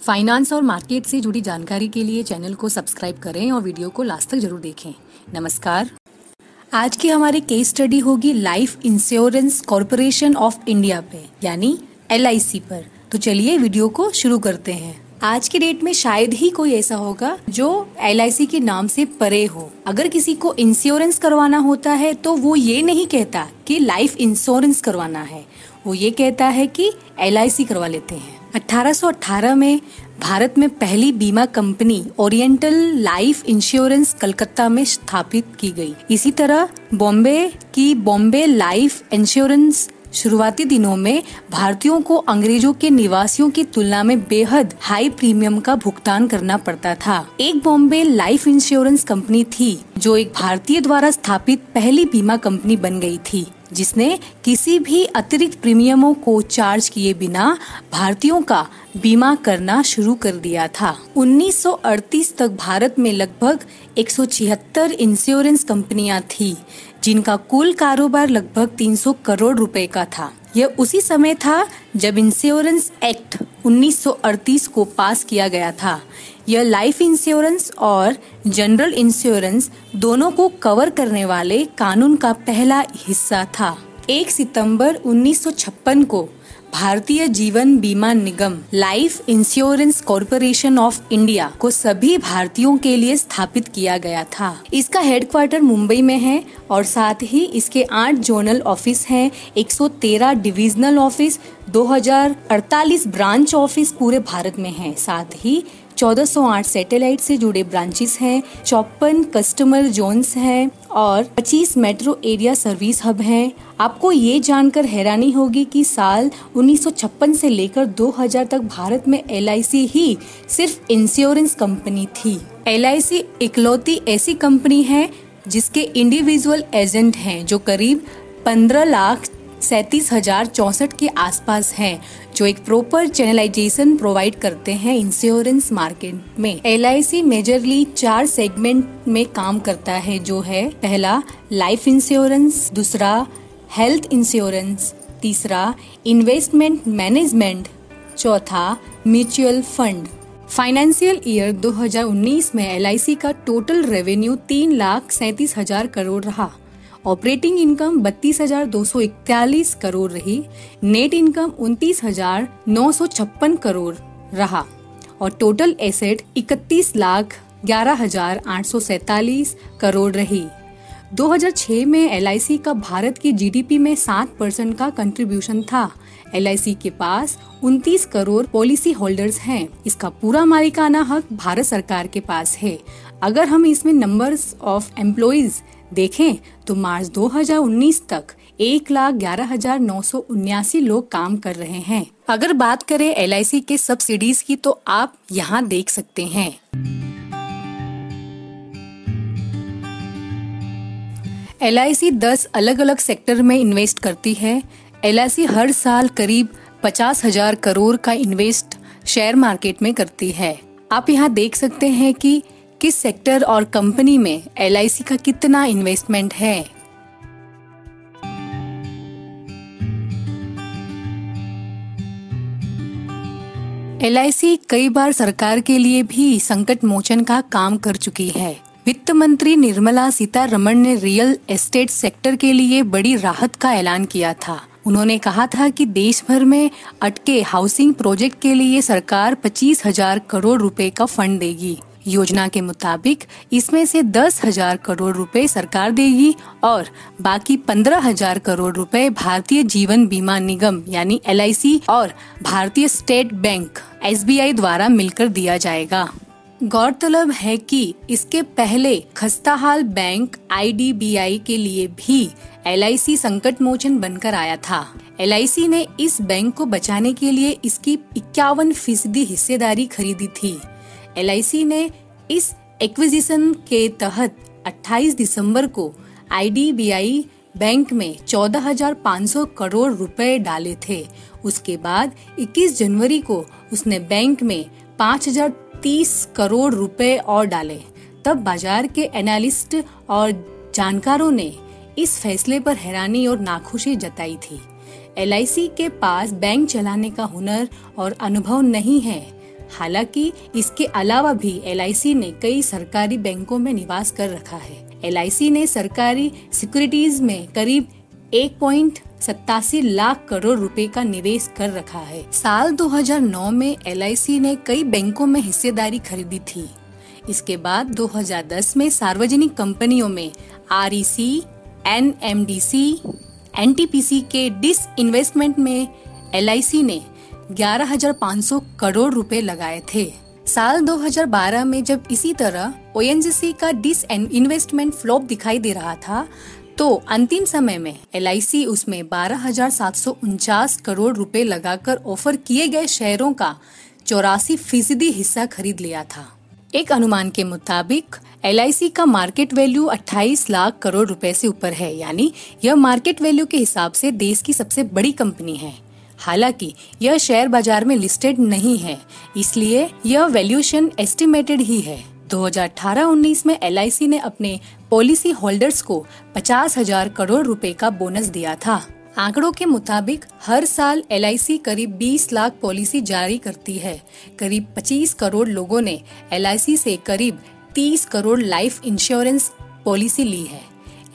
Finance और market से जुड़ी जानकारी के लिए चैनल को सब्सक्राइब करें और वीडियो को लास्ट तक जरूर देखें। नमस्कार। आज की हमारी केस स्टडी होगी life insurance corporation of India पे, यानी LIC पर। तो चलिए वीडियो को शुरू करते हैं। आज के डेट में शायद ही कोई ऐसा होगा जो LIC के नाम से परे हो। अगर किसी को इंश्योरेंस करवाना होता है तो वो ये नहीं कहता कि लाइफ इंश्योरेंस करवाना है, वो ये कहता है कि LIC करवा लेते हैं। 1818 में भारत में पहली बीमा company oriental life insurance Calcutta में स्थापित की गई। इसी तरह बॉम्बे की बॉम्बे लाइफ इंश्योरेंस शुरुआती दिनों में भारतीयों को अंग्रेजों के निवासियों की तुलना में बेहद हाई प्रीमियम का भुगतान करना पड़ता था। एक बॉम्बे लाइफ इंश्योरेंस कंपनी थी जो एक भारतीय द्वारा स्थापित पहली बीमा कंपनी बन गई थी, जिसने किसी भी अतिरिक्त प्रीमियमों को चार्ज किए बिना भारतीयों का बीमा करना शुरू कर दिया था। 1938 तक भारत में लगभग 176 इंश्योरेंस कंपनियां थी, जिनका कुल कारोबार लगभग 300 करोड़ रुपए का था। यह उसी समय था जब इंश्योरेंस एक्ट 1938 को पास किया गया था। यह लाइफ इंश्योरेंस और जनरल इंश्योरेंस दोनों को कवर करने वाले कानून का पहला हिस्सा था। 1 सितंबर 1956 को भारतीय जीवन बीमा निगम life insurance corporation of India को सभी भारतीयों के लिए स्थापित किया गया था। इसका हेडक्वार्टर मुंबई में है और साथ ही इसके 8 जोनल ऑफिस हैं, 113 डिविजनल ऑफिस, 2048 ब्रांच ऑफिस पूरे भारत में हैं। साथ ही 1408 सैटेलाइट से जुड़े ब्रांचेस हैं, 54 कस्टमर जोन्स हैं और 25 मेट्रो एरिया सर्विस हब हैं। आपको ये जानकर हैरानी होगी कि साल 1956 से लेकर 2000 तक भारत में LIC ही सिर्फ इंश्योरेंस कंपनी थी। LIC इकलौती ऐसी कंपनी है जिसके इंडिविजुअल एजेंट हैं जो करीब 15,37,064 के आसपास हैं, जो एक प्रॉपर चैनलाइजेशन प्रोवाइड करते हैं इंश्योरेंस मार्केट में। LIC मेजरली 4 सेगमेंट में काम करता है, जो है पहला लाइफ इंश्योरेंस, दूसरा हेल्थ इंश्योरेंस, तीसरा इन्वेस्टमेंट मैनेजमेंट, चौथा म्यूचुअल फंड। फाइनेंशियल ईयर 2019 में LIC का टोटल रेवेन्यू 3,37,000 करोड़ रहा। ऑपरेटिंग इनकम 32,241 करोड़ रही। नेट इनकम 29,956 करोड़ रहा और टोटल एसेट 31,11,847 करोड़ रही। 2006 में LIC का भारत की GDP में 7% का कंट्रीब्यूशन था। LIC के पास 29 करोड़ पॉलिसी होल्डर्स हैं। इसका पूरा मालिकाना हक भारत सरकार के पास है। अगर हम इसमें नंबर्स ऑफ एम्प्लॉइज देखें तो मार्च 2019 तक 1,11,979 लोग काम कर रहे हैं। अगर बात करें LIC के सब्सिडीज की तो आप यहाँ देख सकते हैं। LIC 10 अलग अलग सेक्टर में इन्वेस्ट करती है। LIC हर साल करीब 50,000 करोड़ का इन्वेस्ट शेयर मार्केट में करती है। आप यहाँ देख सकते हैं कि किस सेक्टर और कंपनी में LIC का कितना इन्वेस्टमेंट है। LIC कई बार सरकार के लिए भी संकट मोचन का काम कर चुकी है। वित्त मंत्री निर्मला सीतारमण ने रियल एस्टेट सेक्टर के लिए बड़ी राहत का ऐलान किया था। उन्होंने कहा था कि देश भर में अटके हाउसिंग प्रोजेक्ट के लिए सरकार 25,000 करोड़ रुपए का फंड देगी। योजना के मुताबिक इसमें से 10,000 करोड़ रुपए सरकार देगी और बाकी 15,000 करोड़ रुपए भारतीय जीवन बीमा निगम यानी LIC और भारतीय स्टेट बैंक SBI द्वारा मिलकर दिया जाएगा। गौरतलब है कि इसके पहले खस्ताहाल बैंक IDBI के लिए भी LIC संकट मोचन बनकर आया था। LIC ने इस बैंक को बचाने के लिए इसकी 51% हिस्सेदारी खरीदी थी। LIC ने इस एक्विजिशन के तहत 28 दिसंबर को IDBI बैंक में 14,500 करोड़ रुपए डाले थे। उसके बाद 21 जनवरी को उसने बैंक में 5,030 करोड़ रुपए और डाले। तब बाजार के एनालिस्ट और जानकारों ने इस फैसले पर हैरानी और नाखुशी जताई थी। LIC के पास बैंक चलाने का हुनर और अनुभव नहीं है। हालांकि इसके अलावा भी LIC ने कई सरकारी बैंकों में निवास कर रखा है। LIC ने सरकारी सिक्योरिटीज में करीब 1.87 लाख करोड़ रुपए का निवेश कर रखा है। साल 2009 में LIC ने कई बैंकों में हिस्सेदारी खरीदी थी। इसके बाद 2010 में सार्वजनिक कंपनियों में REC, NMDC, NTPC के डिसइन्वेस्टमेंट में LIC ने 11,500 करोड़ रुपए लगाए थे। साल 2012 में जब इसी तरह ONGC का डिसइन्वेस्टमेंट फ्लॉप दिखाई दे रहा था, तो अंतिम समय में LIC उसमें 12,749 करोड़ रुपए लगाकर ऑफर किए गए शेयरों का 84% हिस्सा खरीद लिया था। एक अनुमान के मुताबिक LIC का मार्केट वैल्यू 28 लाख करोड़ रुपए से ऊपर है, यानी यह मार्केट वैल्यू के हिसाब से देश की सबसे बड़ी कंपनी है। हालांकि यह शेयर बाजार में लिस्टेड नहीं है, इसलिए यह वैल्यूएशन एस्टिमेटेड ही है। 2018-19 में LIC ने अपने पॉलिसी होल्डर्स को 50,000 करोड़ रुपए का बोनस दिया था। आंकड़ों के मुताबिक हर साल LIC करीब 20 लाख पॉलिसी जारी करती है। करीब 25 करोड़ लोगों ने LIC से करीब 30 करोड़ लाइफ इंश्योरेंस पॉलिसी ली है।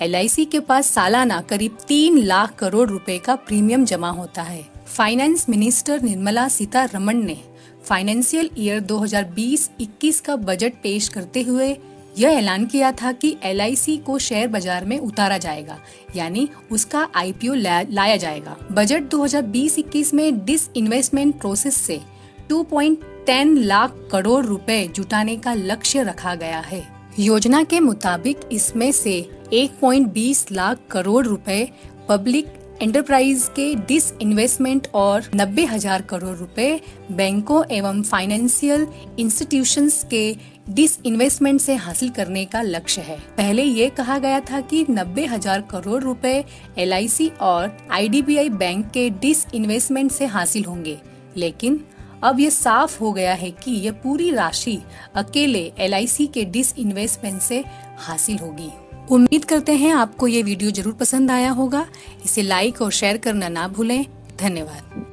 LIC के पास सालाना करीब 3 लाख करोड़ रुपए का प्रीमियम जमा होता है। फाइनेंस मिनिस्टर निर्मला सीतारमण ने फाइनेंशियल ईयर 2020-21 का बजट पेश करते हुए यह ऐलान किया था कि LIC को शेयर बाजार में उतारा जाएगा, यानी उसका IPO लाया जाएगा। बजट 2020-21 में डिसइन्वेस्टमेंट प्रोसेस से 2.10 लाख करोड़ रुपए जुटाने का लक्ष्य रखा गया है। योजना के मुताबिक इसमें से 1.20 लाख करोड़ रुपए पब्लिक एंटरप्राइज के डिसइन्वेस्टमेंट और 90,000 करोड़ रुपए बैंकों एवं फाइनेंशियल इंस्टीट्यूशंस के डिसइन्वेस्टमेंट से हासिल करने का लक्ष्य है। पहले ये कहा गया था कि 90,000 करोड़ रुपए LIC और IDBI बैंक के डिसइन्वेस्टमेंट से हासिल होंगे, लेकिन अब ये साफ हो गया है कि यह पूरी राशि अकेले LIC के डिसइन्वेस्टमेंट से हासिल होगी। उम्मीद करते हैं आपको ये वीडियो जरूर पसंद आया होगा। इसे लाइक और शेयर करना ना भूलें। धन्यवाद।